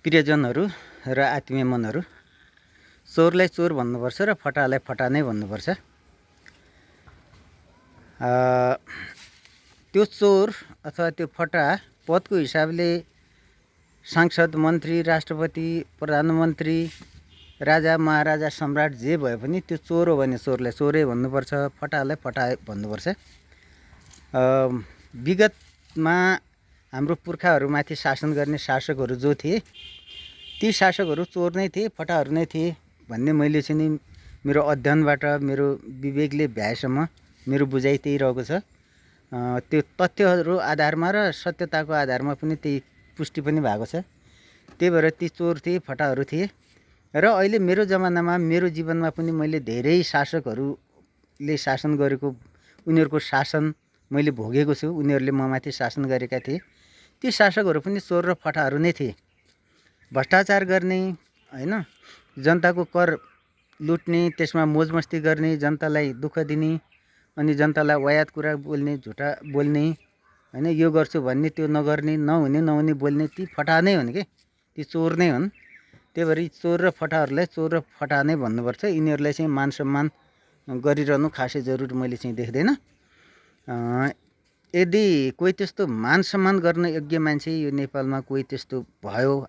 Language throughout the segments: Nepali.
प्रियजनहरू र आत्मीय मनहरू, चोरलाई चोर भन्नुपर्छ र फटालाई फटा नै भन्नुपर्छ। त्यो चोर अथवा त्यो फटा पदको हिसाबले सांसद, मन्त्री, राष्ट्रपति, प्रधानमन्त्री, राजा, महाराजा, सम्राट जे भए पनि त्यो चोर हो भने चोरलाई चोरै भन्नुपर्छ, फटालाई फटा भन्नुपर्छ। विगतमा हाम्रो पुर्खाहरूमाथि शासन गर्ने शासकहरू जो थिए ती शासकहरू चोर नै थिए, फटाहरू नै थिए भन्ने मैले चाहिँ नि मेरो अध्ययनबाट, मेरो विवेकले भ्याएसम्म मेरो बुझाइ त्यही रहेको छ। त्यो तथ्यहरू आधारमा र सत्यताको आधारमा पनि त्यही पुष्टि पनि भएको छ। त्यही भएर ती चोर थिए, फटाहरू थिए। र अहिले मेरो जमानामा, मेरो जीवनमा पनि मैले धेरै शासकहरूले शासन गरेको, उनीहरूको शासन मैले भोगेको छु। उनीहरूले ममाथि शासन गरेका थिए। ती शासकहरू पनि चोर र फटाहरू नै थिए। भ्रष्टाचार गर्ने, हैन, जनताको कर लुट्ने, त्यसमा मोजमस्ती गर्ने, जनतालाई दुःख दिने, अनि जनतालाई वायात कुरा बोल्ने, झुटा बोल्ने, हैन, यो गर्छु भन्ने त्यो नगर्ने, नहुने बोल्ने, ती फटा नै हुन् के, ती चोर नै हुन्। त्यही भएर चोर र फटाहरूलाई चोर र फटा नै भन्नुपर्छ। यिनीहरूलाई चाहिँ मान सम्मान गरिरहनु खासै जरुरी मैले चाहिँ देख्दैन। यदि कोही त्यस्तो मान सम्मान गर्न योग्य मान्छे यो नेपालमा कोही त्यस्तो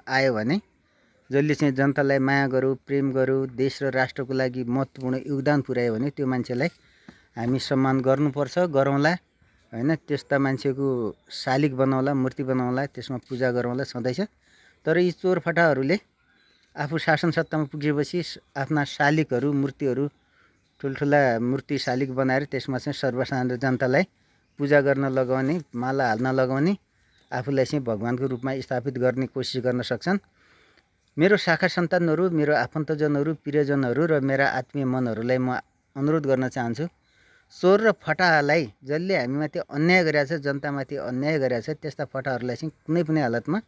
आयो भने, जसले चाहिँ जनतालाई माया गरौँ, प्रेम गरौँ, देश र राष्ट्रको लागि महत्त्वपूर्ण योगदान पुर्यायो भने त्यो मान्छेलाई हामी सम्मान गर्नुपर्छ, गरौँला, हैन। त्यस्ता मान्छेको शालिग बनाउँला, मूर्ति बनाउँला, त्यसमा पूजा गरौँला सधैँ छ। तर यी चोर फटाहरूले आफू शासन सत्तामा पुगेपछि आफ्ना शालिगहरू, मूर्तिहरू, ठुल्ठुला मूर्ति शालिग बनाएर त्यसमा चाहिँ सर्वसाधारण जनतालाई पूजा गर्न लगाउने, माला हाल्न लगाउने, आफूलाई चाहिँ भगवानको रूपमा स्थापित गर्ने कोसिस गर्न सक्छन्। मेरो शाखा सन्तानहरू, मेरो आफन्तजनहरू, प्रियजनहरू र मेरा आत्मीय मनहरूलाई म अनुरोध गर्न चाहन्छु, चोर र फटालाई, जसले हामीमाथि अन्याय गरेको छ, जनतामाथि अन्याय गरेको छ, त्यस्ता फटाहरूलाई चाहिँ कुनै पनि हालतमा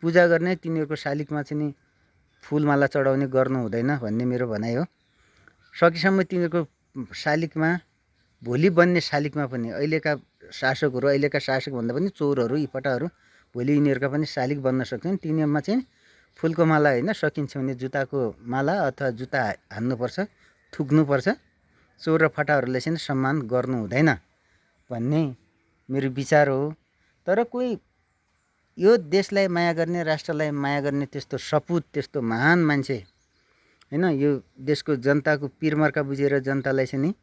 पूजा गर्ने, तिनीहरूको शालिगमा चाहिँ नि फुलमाला चढाउने गर्नु हुँदैन भन्ने मेरो भनाइ हो। सकेसम्म तिनीहरूको शालिगमा, भोलि बन्ने शालिगमा पनि अहिलेका शासकहरू, अहिलेका शासक भन्दा पनि चोरहरू, यी फटाहरू भोलि यिनीहरूका पनि शालिग बन्न सक्छन्। तिनीहरूमा चाहिँ फुलको माला, होइन, सकिन्छ भने जुत्ताको माला अथवा जुत्ता हान्नुपर्छ, थुक्नुपर्छ। चोर र फटाहरूलाई चाहिँ सम्मान गर्नु हुँदैन भन्ने मेरो विचार हो। तर कोही यो देशलाई माया गर्ने, राष्ट्रलाई माया गर्ने त्यस्तो सपुत, त्यस्तो महान मान्छे, हैन, यो देशको जनताको पिरमर्का बुझेर जनतालाई चाहिँ नि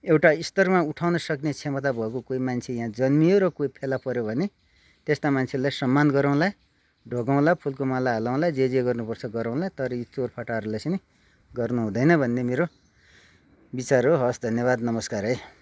एउटा स्तरमा उठाउन सक्ने क्षमता भएको कोही मान्छे यहाँ जन्मियो र कोही फेला पर्यो भने त्यस्ता मान्छेलाई सम्मान गरौँला, ढोगौँला, फुलको माला हालौँला, जे गर्नुपर्छ गरौँला। तर यी चोर फटाहरूलाई चाहिँ नि गर्नु हुँदैन भन्ने मेरो विचार हो। हस्, धन्यवाद, नमस्कार है।